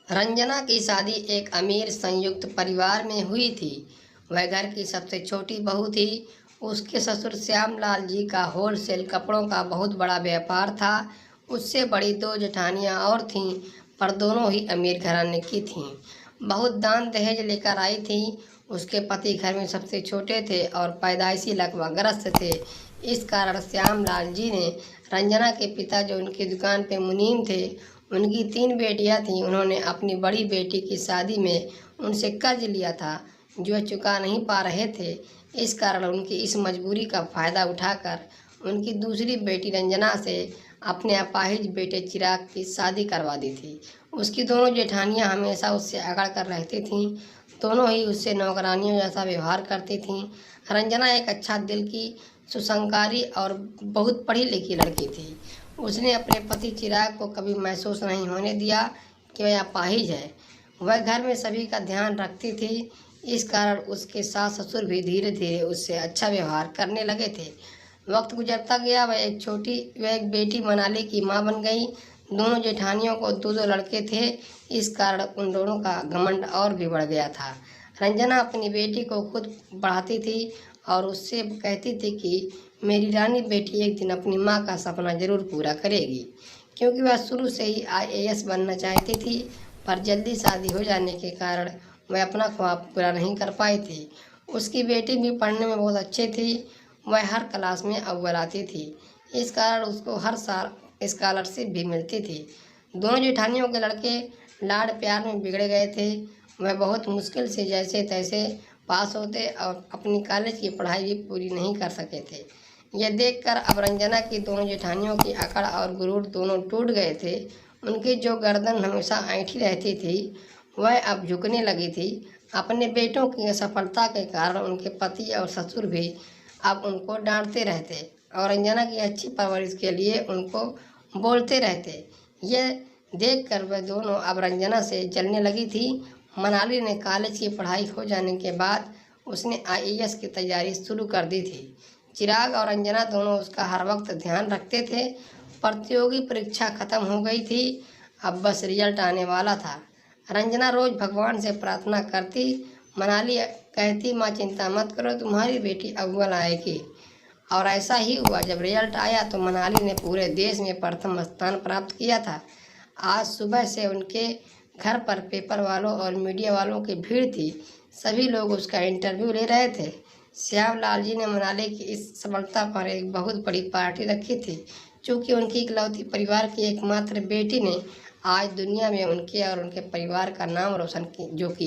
रंजना की शादी एक अमीर संयुक्त परिवार में हुई थी। वह घर की सबसे छोटी बहू थी। उसके ससुर श्यामलाल जी का होलसेल कपड़ों का बहुत बड़ा व्यापार था। उससे बड़ी दो जेठानियां और थीं, पर दोनों ही अमीर घराने की थीं। बहुत दान दहेज लेकर आई थी। उसके पति घर में सबसे छोटे थे और पैदाइशी लकवाग्रस्त थे। इस कारण श्यामलाल जी ने रंजना के पिता, जो उनकी दुकान पे मुनीम थे, उनकी 3 बेटियां थीं, उन्होंने अपनी बड़ी बेटी की शादी में उनसे कर्ज लिया था, जो चुका नहीं पा रहे थे। इस कारण उनकी इस मजबूरी का फ़ायदा उठाकर उनकी दूसरी बेटी रंजना से अपने अपाहिज बेटे चिराग की शादी करवा दी थी। उसकी दोनों जेठानियां हमेशा उससे अकड़ कर रहती थीं। दोनों ही उससे नौकरानियों जैसा व्यवहार करती थीं। रंजना एक अच्छा दिल की, सुसंस्कारी और बहुत पढ़ी लिखी लड़की थी। उसने अपने पति चिराग को कभी महसूस नहीं होने दिया कि वह अपाहिज है। वह घर में सभी का ध्यान रखती थी। इस कारण उसके सास ससुर भी धीरे धीरे उससे अच्छा व्यवहार करने लगे थे। वक्त गुजरता गया। वह एक बेटी मनाली की माँ बन गई। दोनों जेठानियों को दो दो लड़के थे। इस कारण उन दोनों का घमंड और भी बढ़ गया था। रंजना अपनी बेटी को खुद पढ़ाती थी और उससे कहती थी कि मेरी रानी बेटी एक दिन अपनी माँ का सपना जरूर पूरा करेगी, क्योंकि वह शुरू से ही IAS बनना चाहती थी। पर जल्दी शादी हो जाने के कारण वह अपना ख्वाब पूरा नहीं कर पाई थी। उसकी बेटी भी पढ़ने में बहुत अच्छी थी। वह हर क्लास में अव्वल आती थी। इस कारण उसको हर साल स्कॉलरशिप भी मिलती थी। दोनों जेठानियों के लड़के लाड़ प्यार में बिगड़ गए थे। वह बहुत मुश्किल से जैसे तैसे पास होते और अपनी कॉलेज की पढ़ाई भी पूरी नहीं कर सके थे। यह देखकर अब रंजना की दोनों जेठानियों की अकड़ और गुरूर दोनों टूट गए थे। उनकी जो गर्दन हमेशा ऐंठी रहती थी, वह अब झुकने लगी थी। अपने बेटों की असफलता के कारण उनके पति और ससुर भी अब उनको डांटते रहते और रंजना की अच्छी परवरिश के लिए उनको बोलते रहते। यह देखकर वह दोनों अब रंजना से जलने लगी थी। मनाली ने कॉलेज की पढ़ाई हो जाने के बाद उसने IAS की तैयारी शुरू कर दी थी। चिराग और रंजना दोनों उसका हर वक्त ध्यान रखते थे। प्रतियोगी परीक्षा खत्म हो गई थी। अब बस रिजल्ट आने वाला था। रंजना रोज भगवान से प्रार्थना करती। मनाली कहती, माँ चिंता मत करो, तुम्हारी बेटी अव्वल आएगी। और ऐसा ही हुआ। जब रिजल्ट आया तो मनाली ने पूरे देश में प्रथम स्थान प्राप्त किया था। आज सुबह से उनके घर पर पेपर वालों और मीडिया वालों की भीड़ थी। सभी लोग उसका इंटरव्यू ले रहे थे। श्यामलाल जी ने मनाली की इस सफलता पर एक बहुत बड़ी पार्टी रखी थी, क्योंकि उनकी इकलौती परिवार की एकमात्र बेटी ने आज दुनिया में उनके और उनके परिवार का नाम रोशन जो किया।